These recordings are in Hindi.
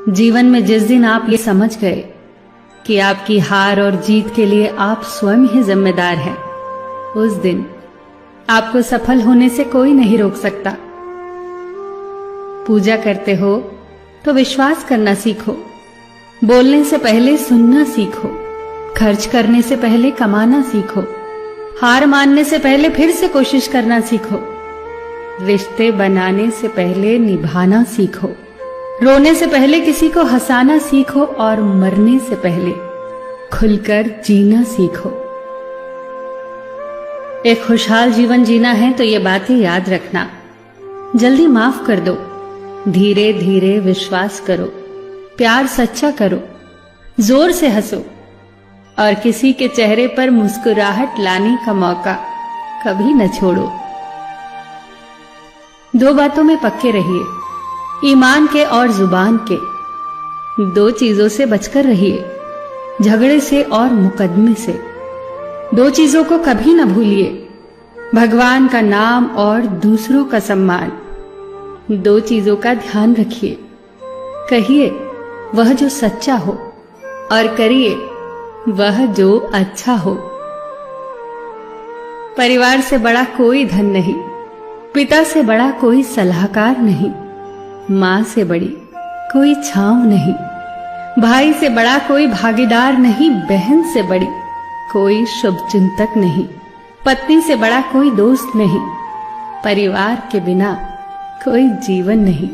जीवन में जिस दिन आप ये समझ गए कि आपकी हार और जीत के लिए आप स्वयं ही जिम्मेदार हैं, उस दिन आपको सफल होने से कोई नहीं रोक सकता। पूजा करते हो तो विश्वास करना सीखो, बोलने से पहले सुनना सीखो, खर्च करने से पहले कमाना सीखो, हार मानने से पहले फिर से कोशिश करना सीखो, रिश्ते बनाने से पहले निभाना सीखो, रोने से पहले किसी को हंसाना सीखो और मरने से पहले खुलकर जीना सीखो। एक खुशहाल जीवन जीना है तो ये बातें याद रखना। जल्दी माफ कर दो, धीरे धीरे विश्वास करो, प्यार सच्चा करो, जोर से हंसो और किसी के चेहरे पर मुस्कुराहट लाने का मौका कभी न छोड़ो। दो बातों में पक्के रहिए, ईमान के और जुबान के। दो चीजों से बचकर रहिए, झगड़े से और मुकदमे से। दो चीजों को कभी न भूलिए, भगवान का नाम और दूसरों का सम्मान। दो चीजों का ध्यान रखिए, कहिए वह जो सच्चा हो और करिए वह जो अच्छा हो। परिवार से बड़ा कोई धन नहीं, पिता से बड़ा कोई सलाहकार नहीं, मां से बड़ी कोई छांव नहीं, भाई से बड़ा कोई भागीदार नहीं, बहन से बड़ी कोई शुभचिंतक नहीं, पत्नी से बड़ा कोई दोस्त नहीं, परिवार के बिना कोई जीवन नहीं।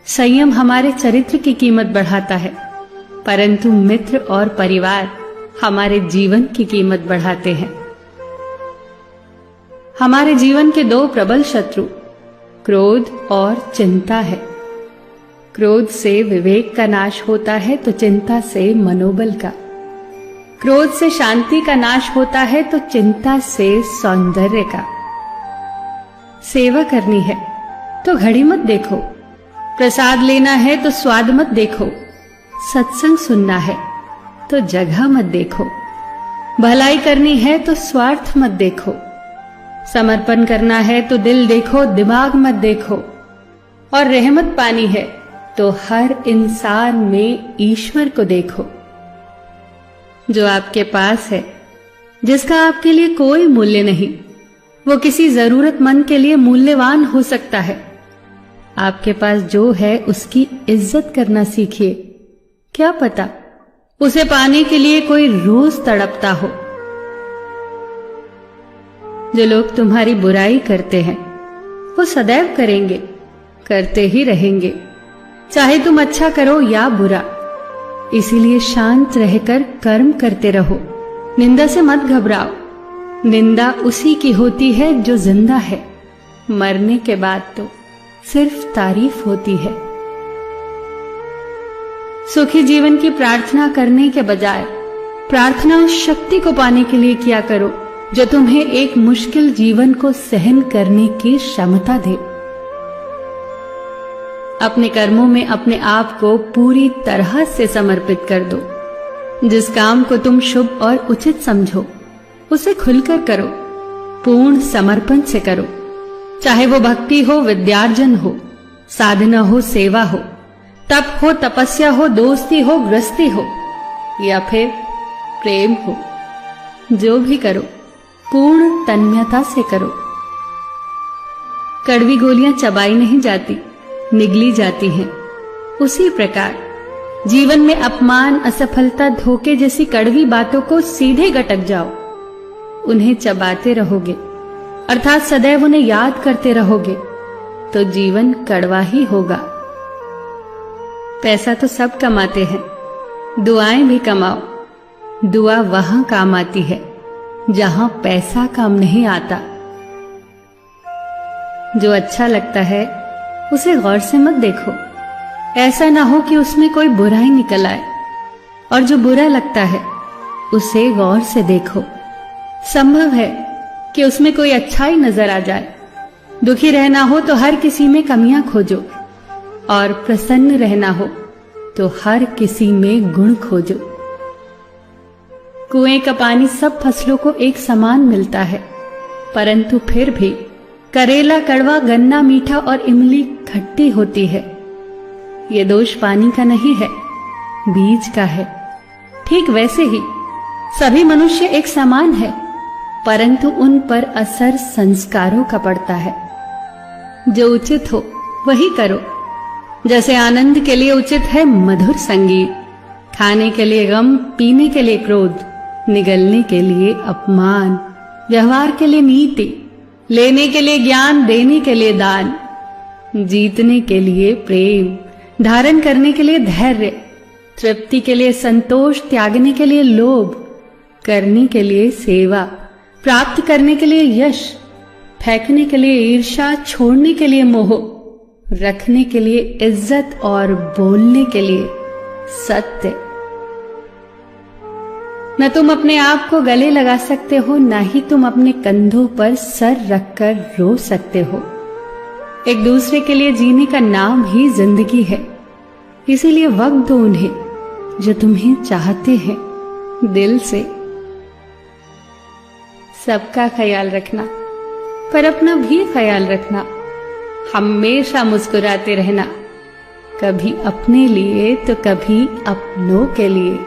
संयम हमारे चरित्र की कीमत बढ़ाता है, परंतु मित्र और परिवार हमारे जीवन की कीमत बढ़ाते हैं। हमारे जीवन के दो प्रबल शत्रु क्रोध और चिंता है। क्रोध से विवेक का नाश होता है तो चिंता से मनोबल का। क्रोध से शांति का नाश होता है तो चिंता से सौंदर्य का। सेवा करनी है तो घड़ी मत देखो, प्रसाद लेना है तो स्वाद मत देखो, सत्संग सुनना है तो जगह मत देखो, भलाई करनी है तो स्वार्थ मत देखो, समर्पण करना है तो दिल देखो, दिमाग मत देखो, और रहमत पानी है तो हर इंसान में ईश्वर को देखो। जो आपके पास है, जिसका आपके लिए कोई मूल्य नहीं, वो किसी जरूरतमंद के लिए मूल्यवान हो सकता है। आपके पास जो है उसकी इज्जत करना सीखिए, क्या पता उसे पाने के लिए कोई रोज तड़पता हो। जो लोग तुम्हारी बुराई करते हैं वो सदैव करेंगे, करते ही रहेंगे, चाहे तुम अच्छा करो या बुरा। इसीलिए शांत रहकर कर्म करते रहो, निंदा से मत घबराओ। निंदा उसी की होती है जो जिंदा है, मरने के बाद तो सिर्फ तारीफ होती है। सुखी जीवन की प्रार्थना करने के बजाय प्रार्थना उस शक्ति को पाने के लिए किया करो जो तुम्हें एक मुश्किल जीवन को सहन करने की क्षमता दे। अपने कर्मों में अपने आप को पूरी तरह से समर्पित कर दो। जिस काम को तुम शुभ और उचित समझो उसे खुलकर करो, पूर्ण समर्पण से करो। चाहे वो भक्ति हो, विद्यार्जन हो, साधना हो, सेवा हो, तप हो, तपस्या हो, दोस्ती हो, गृहस्थी हो या फिर प्रेम हो, जो भी करो पूर्ण तन्मयता से करो। कड़वी गोलियां चबाई नहीं जाती, निगली जाती हैं। उसी प्रकार जीवन में अपमान, असफलता, धोखे जैसी कड़वी बातों को सीधे गटक जाओ। उन्हें चबाते रहोगे, अर्थात सदैव उन्हें याद करते रहोगे, तो जीवन कड़वा ही होगा। पैसा तो सब कमाते हैं, दुआएं भी कमाओ। दुआ वहां काम आती है जहां पैसा काम नहीं आता। जो अच्छा लगता है उसे गौर से मत देखो, ऐसा ना हो कि उसमें कोई बुराई निकल आए, और जो बुरा लगता है उसे गौर से देखो। संभव है कि उसमें कोई अच्छाई नजर आ जाए। दुखी रहना हो तो हर किसी में कमियां खोजो, और प्रसन्न रहना हो तो हर किसी में गुण खोजो। कुएं का पानी सब फसलों को एक समान मिलता है, परंतु फिर भी करेला कड़वा, गन्ना मीठा और इमली खट्टी होती है। ये दोष पानी का नहीं है, बीज का है। ठीक वैसे ही सभी मनुष्य एक समान है, परंतु उन पर असर संस्कारों का पड़ता है। जो उचित हो वही करो। जैसे आनंद के लिए उचित है मधुर संगीत, खाने के लिए गम, पीने के लिए क्रोध, निगलने के लिए अपमान, व्यवहार के लिए नीति, लेने के लिए ज्ञान, देने के लिए दान, जीतने के लिए प्रेम, धारण करने के लिए धैर्य, तृप्ति के लिए संतोष, त्यागने के लिए लोभ, करने के लिए सेवा, प्राप्त करने के लिए यश, फेंकने के लिए ईर्ष्या, छोड़ने के लिए मोह, रखने के लिए इज्जत और बोलने के लिए सत्य। न तुम अपने आप को गले लगा सकते हो, न ही तुम अपने कंधों पर सर रखकर रो सकते हो। एक दूसरे के लिए जीने का नाम ही जिंदगी है। इसीलिए वक्त दो उन्हें जो तुम्हें चाहते हैं दिल से। सबका ख्याल रखना, पर अपना भी ख्याल रखना। हमेशा मुस्कुराते रहना, कभी अपने लिए तो कभी अपनों के लिए।